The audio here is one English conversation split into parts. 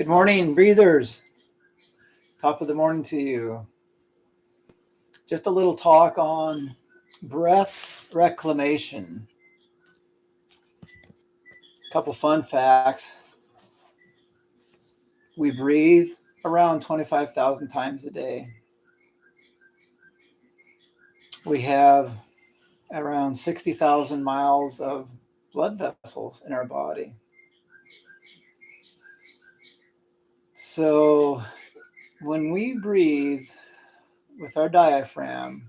Good morning, breathers. Top of the morning to you. Just a little talk on breath reclamation. A couple fun facts. We breathe around 25,000 times a day. We have around 60,000 miles of blood vessels in our body. So when we breathe with our diaphragm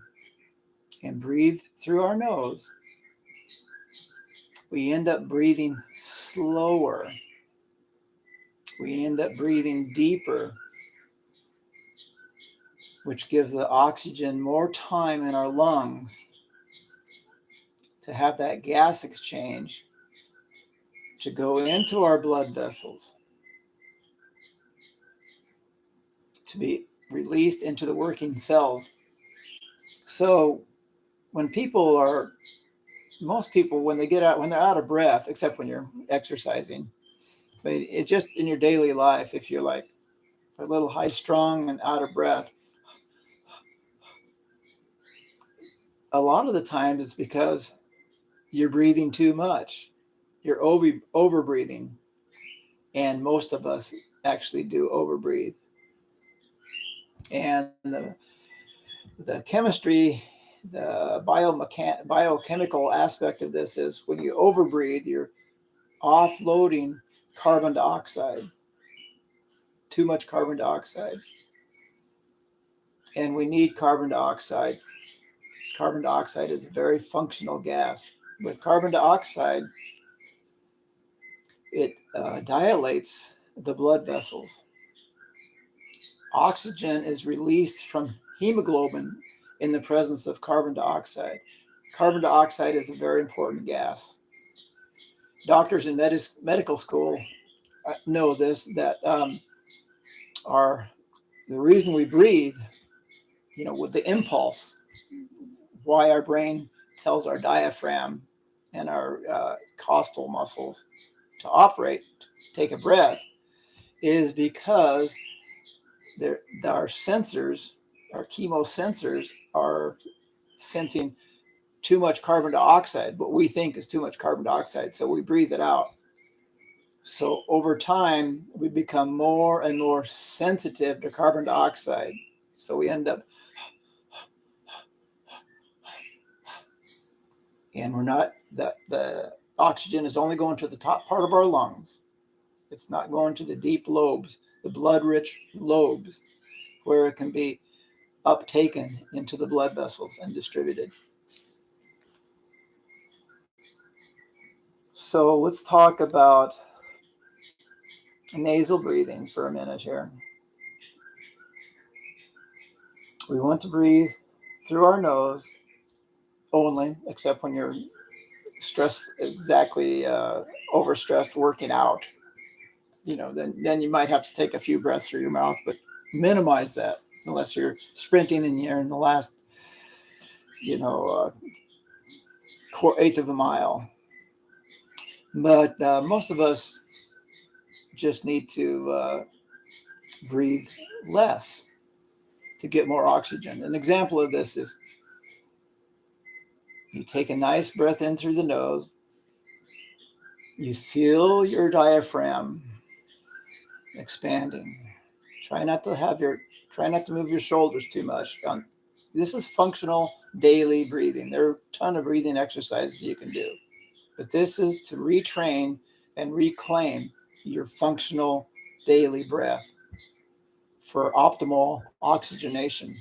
and breathe through our nose, we end up breathing slower. We end up breathing deeper, which gives the oxygen more time in our lungs to have that gas exchange to go into our blood vessels, to be released into the working cells. So when most people, when they're out of breath, except when you're exercising, but it just in your daily life, if you're like a little high strung and out of breath, a lot of the times it's because you're breathing too much. You're over breathing. And most of us actually do overbreathe. And the chemistry, the biochemical aspect of this is when you overbreathe, you're offloading carbon dioxide, too much carbon dioxide. And we need carbon dioxide. Carbon dioxide is a very functional gas. With carbon dioxide, it dilates the blood vessels. Oxygen is released from hemoglobin in the presence of carbon dioxide. Carbon dioxide is a very important gas. Doctors in medical school know this, that the reason we breathe, with the impulse, why our brain tells our diaphragm and our costal muscles to operate, take a breath, is because our sensors, our chemosensors, are sensing too much carbon dioxide, what we think is too much carbon dioxide, so we breathe it out. So over time, we become more and more sensitive to carbon dioxide. So we end up, and the oxygen is only going to the top part of our lungs. It's not going to the deep lobes, the blood-rich lobes, where it can be uptaken into the blood vessels and distributed. So let's talk about nasal breathing for a minute here. We want to breathe through our nose only, except when you're overstressed working out. Then you might have to take a few breaths through your mouth, but minimize that unless you're sprinting and you're in the last, eighth of a mile. But most of us just need to breathe less to get more oxygen. An example of this is you take a nice breath in through the nose, you feel your diaphragm expanding. Try not to move your shoulders too much. This is functional daily breathing. There are a ton of breathing exercises you can do, but this is to retrain and reclaim your functional daily breath for optimal oxygenation.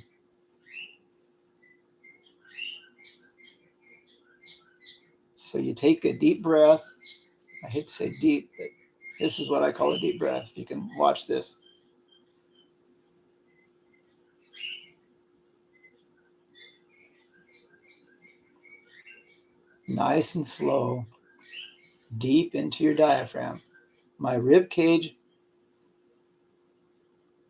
So you take a deep breath. I hate to say deep, but this is what I call a deep breath. If you can watch this. Nice and slow, deep into your diaphragm. My rib cage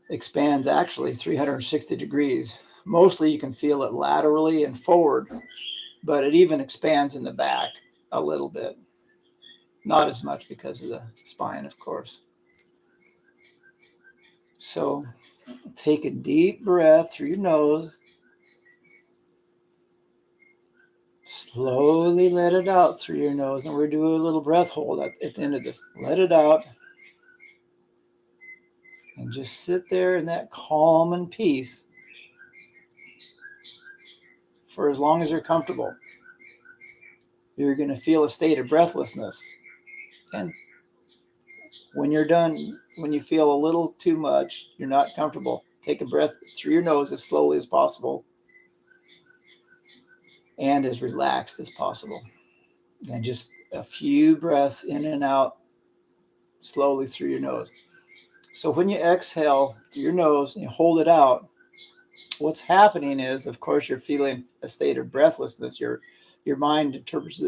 expands actually 360 degrees. Mostly you can feel it laterally and forward, but it even expands in the back a little bit. Not as much because of the spine, of course. So take a deep breath through your nose. Slowly let it out through your nose. And we're going to do a little breath hold at the end of this. Let it out. And just sit there in that calm and peace for as long as you're comfortable. You're going to feel a state of breathlessness. And when you're done, when you feel a little too much, you're not comfortable, take a breath through your nose as slowly as possible and as relaxed as possible. And just a few breaths in and out slowly through your nose. So when you exhale through your nose and you hold it out, what's happening is, of course, you're feeling a state of breathlessness. Your mind interprets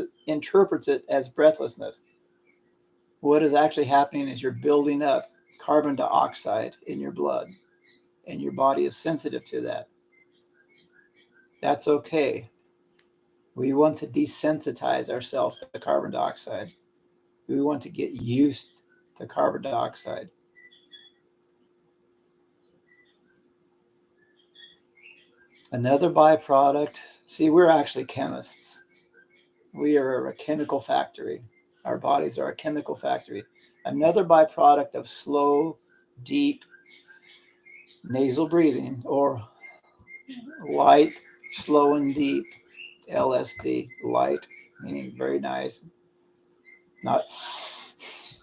it as breathlessness. What is actually happening is you're building up carbon dioxide in your blood, and your body is sensitive to that. That's okay. We want to desensitize ourselves to carbon dioxide. We want to get used to carbon dioxide. Another byproduct, see, we're actually chemists. We are a chemical factory. Our bodies are a chemical factory. Another byproduct of slow, deep nasal breathing, or light, slow, and deep, LSD, light, meaning very nice. Not,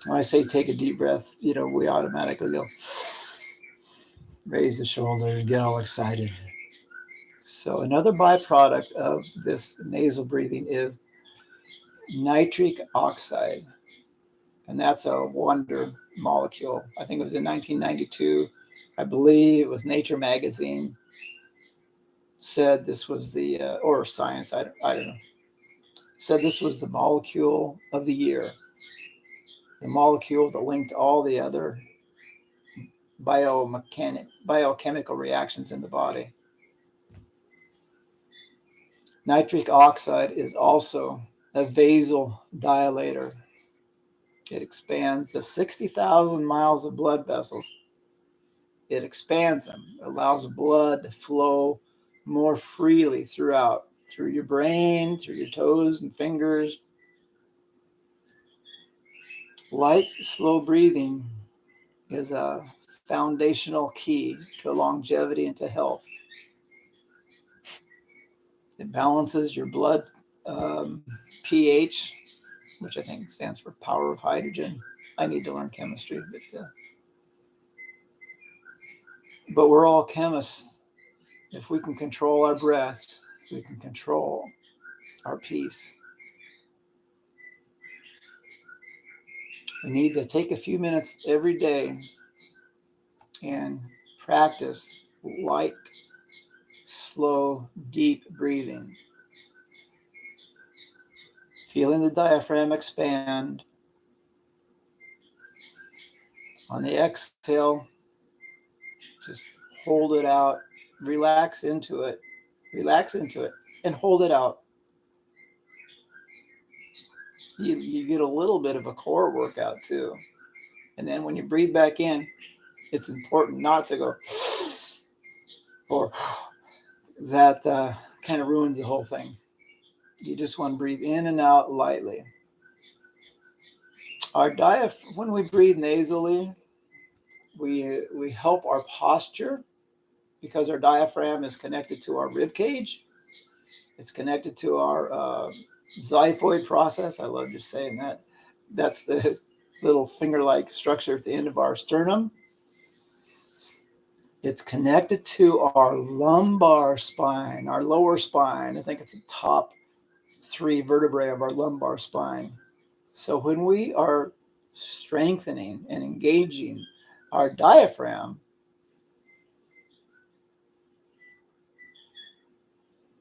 when I say take a deep breath, we automatically go raise the shoulders, get all excited. So another byproduct of this nasal breathing is nitric oxide. And that's a wonder molecule. I think it was in 1992. I believe it was Nature magazine said this was or Science, I don't know, said this was the molecule of the year. The molecule that linked all the other biochemical reactions in the body. Nitric oxide is also a vasodilator. It expands the 60,000 miles of blood vessels. It expands them, allows blood to flow more freely through your brain, through your toes and fingers. Light, slow breathing is a foundational key to longevity and to health. It balances your blood pH, which I think stands for power of hydrogen. I need to learn chemistry, but we're all chemists. If we can control our breath, we can control our peace. We need to take a few minutes every day and practice light, slow, deep breathing. Feeling the diaphragm expand. On the exhale, just hold it out, relax into it, and hold it out. You get a little bit of a core workout too. And then when you breathe back in, it's important not to go, or that kind of ruins the whole thing. You just want to breathe in and out lightly. When we breathe nasally, we help our posture because our diaphragm is connected to our rib cage. It's connected to our xiphoid process. I love just saying that. That's the little finger-like structure at the end of our sternum. It's connected to our lumbar spine, our lower spine. I think it's the top 3 vertebrae of our lumbar spine. So when we are strengthening and engaging our diaphragm,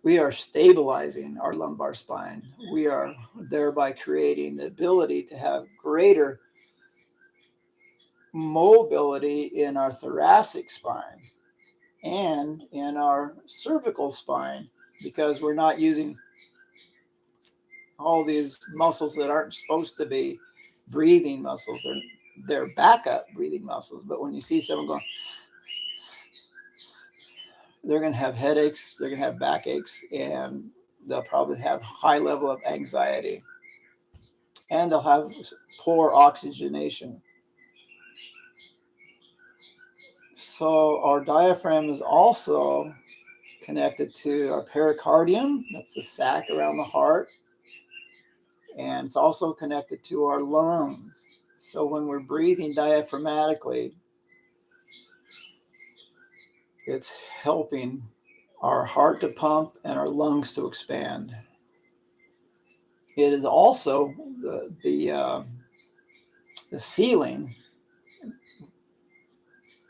we are stabilizing our lumbar spine. We are thereby creating the ability to have greater mobility in our thoracic spine and in our cervical spine, because we're not using all these muscles that aren't supposed to be breathing muscles. their backup breathing muscles. But when you see someone going, they're going to have headaches, they're going to have backaches, and they'll probably have high level of anxiety, and they'll have poor oxygenation. So our diaphragm is also connected to our pericardium, that's the sac around the heart, and it's also connected to our lungs. So when we're breathing diaphragmatically, it's helping our heart to pump and our lungs to expand. It is also the ceiling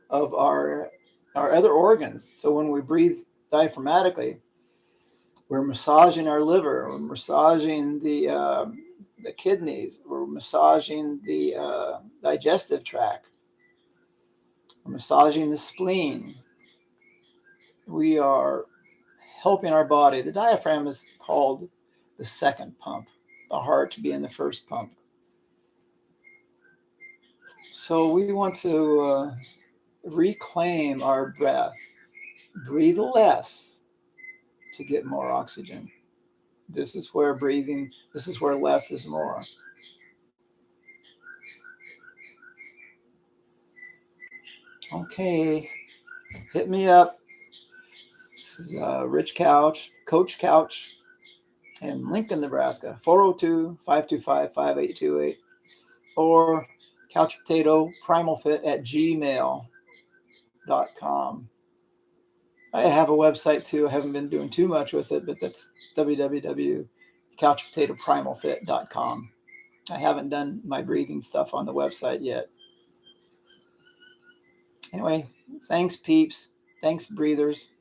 of our other organs. So when we breathe diaphragmatically, we're massaging our liver, we're massaging the kidneys, we're massaging the digestive tract, we're massaging the spleen. We are helping our body. The diaphragm is called the second pump, the heart being the first pump. So we want to reclaim our breath, breathe less to get more oxygen. This is where less is more. Okay, hit me up. This is Rich Couch, Coach Couch in Lincoln, Nebraska, 402-525-5828, or couchpotatoprimalfit@gmail.com. I have a website too. I haven't been doing too much with it, but that's www.couchpotatoprimalfit.com. I haven't done my breathing stuff on the website yet. Anyway, thanks, peeps. Thanks, breathers.